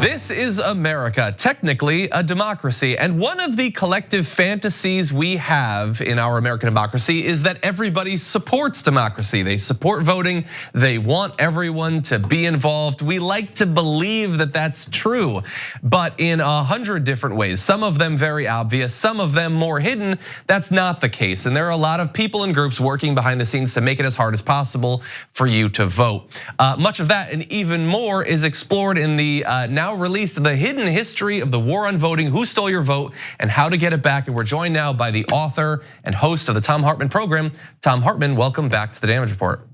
This is America, technically a democracy. And one of the collective fantasies we have in our American democracy is that everybody supports democracy. They support voting. They want everyone to be involved. We like to believe that that's true, but in 100 different ways, some of them very obvious, some of them more hidden, that's not the case. And there are a lot of people and groups working behind the scenes to make it as hard as possible for you to vote. Much of that and even more is explored in the now released The Hidden History of the War on Voting, Who Stole Your Vote and How to Get It Back. And we're joined now by the author and host of the Thom Hartmann program. Thom Hartmann, welcome back to the Damage Report.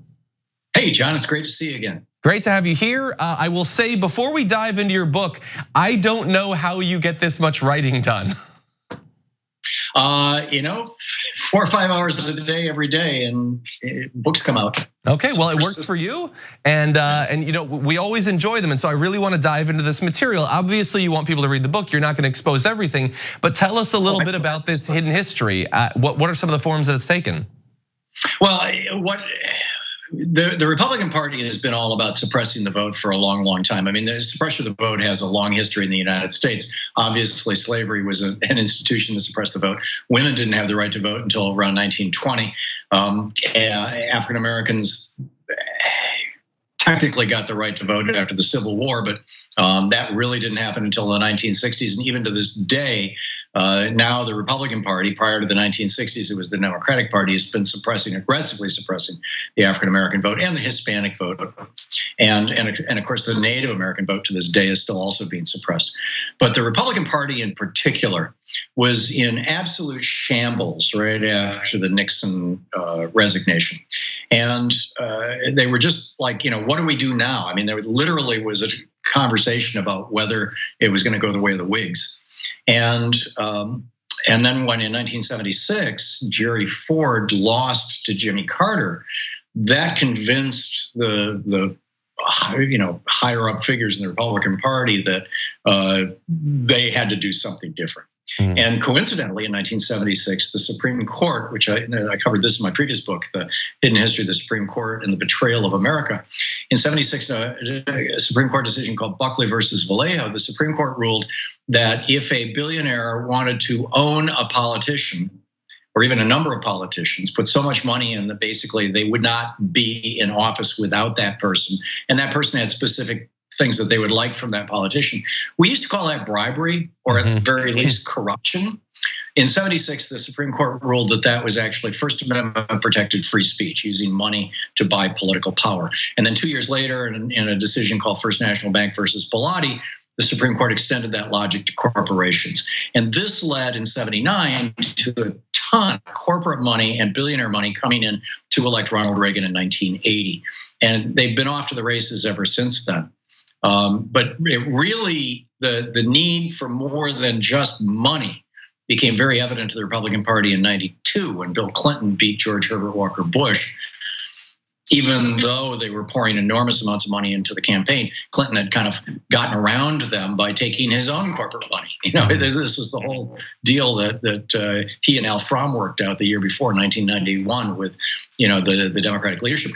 Hey, John, it's great to see you again. Great to have you here. I will say before we dive into your book, I don't know how you get this much writing done. 4 or 5 hours a day, every day, and books come out. Okay, well, it works for you, and we always enjoy them, and so I really want to dive into this material. Obviously, you want people to read the book. You're not going to expose everything, but tell us a little bit about this hidden history. What are some of the forms that it's taken? Well, the Republican Party has been all about suppressing the vote for a long, long time. I mean, the suppression of the vote has a long history in the United States. Obviously, slavery was an institution that suppressed the vote. Women didn't have the right to vote until around 1920. African Americans technically got the right to vote after the Civil War, but that really didn't happen until the 1960s. And even to this day, now the Republican Party, prior to the 1960s, it was the Democratic Party, has been aggressively suppressing the African American vote and the Hispanic vote. And of course, the Native American vote to this day is still also being suppressed. But the Republican Party in particular was in absolute shambles right after the Nixon resignation. And they were just like, what do we do now? I mean, there literally was a conversation about whether it was going to go the way of the Whigs. And then when in 1976, Jerry Ford lost to Jimmy Carter, that convinced the higher up figures in the Republican Party that they had to do something different. And coincidentally, in 1976, the Supreme Court, which I covered this in my previous book, The Hidden History of the Supreme Court and the Betrayal of America. In 76, a Supreme Court decision called Buckley versus Vallejo, the Supreme Court ruled that if a billionaire wanted to own a politician, or even a number of politicians, put so much money in that basically they would not be in office without that person, and that person had specific things that they would like from that politician. We used to call that bribery, or at the very least corruption. In 76, the Supreme Court ruled that that was actually First Amendment protected free speech, using money to buy political power. And then 2 years later, in a decision called First National Bank versus Bellotti, the Supreme Court extended that logic to corporations. And this led in 79 to a ton of corporate money and billionaire money coming in to elect Ronald Reagan in 1980. And they've been off to the races ever since then. But it really, the need for more than just money became very evident to the Republican Party in 92 when Bill Clinton beat George Herbert Walker Bush. Even though they were pouring enormous amounts of money into the campaign, Clinton had kind of gotten around them by taking his own corporate money. This was the whole deal that he and Al Fromm worked out the year before, 1991, with the Democratic Leadership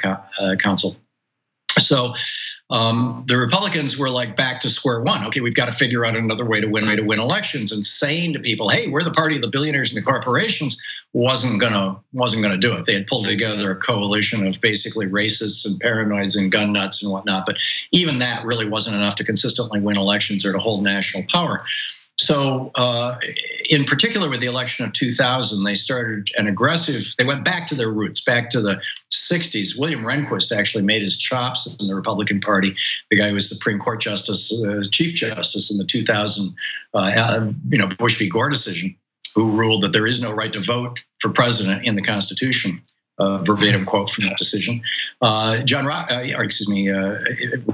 Council. So the Republicans were like back to square one. Okay, we've got to figure out another way to win elections. And saying to people, "Hey, we're the party of the billionaires and the corporations," wasn't gonna do it. They had pulled together a coalition of basically racists and paranoids and gun nuts and whatnot. But even that really wasn't enough to consistently win elections or to hold national power. So in particular with the election of 2000, they started they went back to their roots, back to the 60s. William Rehnquist actually made his chops in the Republican Party. The guy who was Supreme Court Justice, Chief Justice in the 2000 Bush v. Gore decision, who ruled that there is no right to vote for president in the Constitution. Verbatim quote from that decision.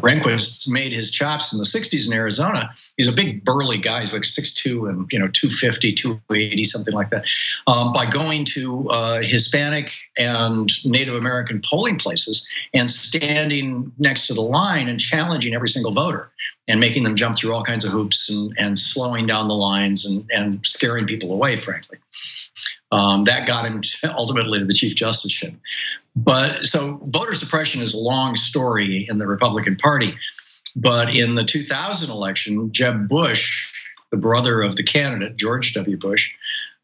Rehnquist made his chops in the 60s in Arizona. He's a big burly guy. He's like 6'2" and 250, 280, something like that. By going to Hispanic and Native American polling places and standing next to the line and challenging every single voter and making them jump through all kinds of hoops and slowing down the lines and scaring people away, frankly. That got him ultimately to the Chief Justiceship. But so voter suppression is a long story in the Republican Party. But in the 2000 election, Jeb Bush, the brother of the candidate, George W. Bush,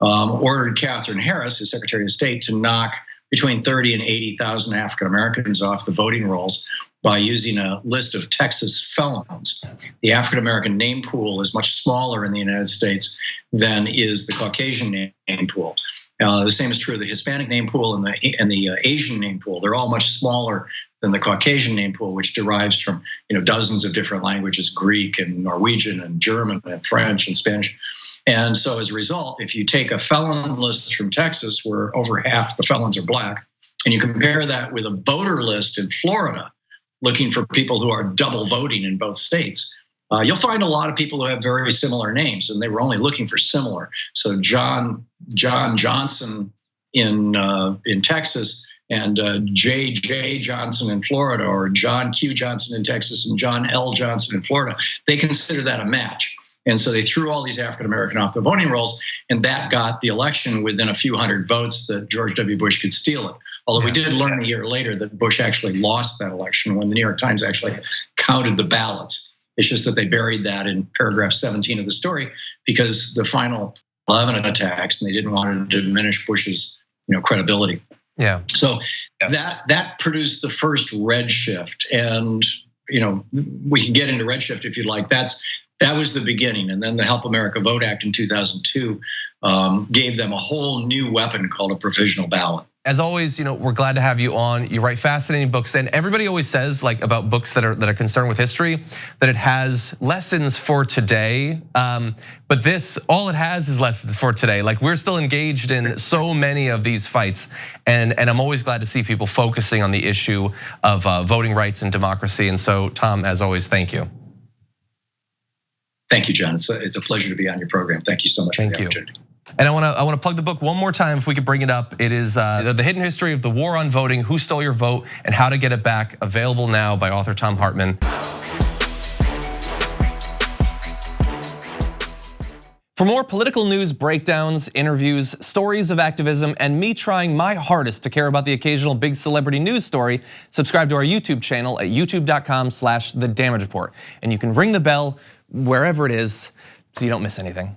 ordered Katherine Harris, his Secretary of State, to knock between 30 and 80,000 African Americans off the voting rolls by using a list of Texas felons. The African American name pool is much smaller in the United States than is the Caucasian name pool. The same is true of the Hispanic name pool and the Asian name pool. They're all much smaller than the Caucasian name pool, which derives from dozens of different languages: Greek and Norwegian and German and French and Spanish. And so as a result, if you take a felon list from Texas, where over half the felons are black, and you compare that with a voter list in Florida, looking for people who are double voting in both states, you'll find a lot of people who have very similar names, and they were only looking for similar. So John Johnson in Texas, and J.J. Johnson in Florida, or John Q. Johnson in Texas and John L. Johnson in Florida, they consider that a match. And so they threw all these African American off the voting rolls, and that got the election within a few hundred votes that George W. Bush could steal it. Although we did learn a year later that Bush actually lost that election when the New York Times actually counted the ballots. It's just that they buried that in paragraph 17 of the story because the final 11 attacks, and they didn't want to diminish Bush's credibility. Yeah. So that produced the first red shift, and we can get into red shift if you'd like. That was the beginning, and then the Help America Vote Act in 2002 gave them a whole new weapon called a provisional ballot. As always, we're glad to have you on. You write fascinating books, and everybody always says, like, about books that are concerned with history, that it has lessons for today. But this, all it has is lessons for today. Like, we're still engaged in so many of these fights, and I'm always glad to see people focusing on the issue of voting rights and democracy. And so, Thom, as always, thank you. Thank you, John. It's a pleasure to be on your program. Thank you so much for the opportunity. And I want to plug the book one more time, if we could bring it up. It is The Hidden History of the War on Voting: Who Stole Your Vote and How to Get It Back, available now by author Thom Hartmann. For more political news, breakdowns, interviews, stories of activism, and me trying my hardest to care about the occasional big celebrity news story, subscribe to our YouTube channel at youtube.com/The Damage Report. And you can ring the bell wherever it is so you don't miss anything.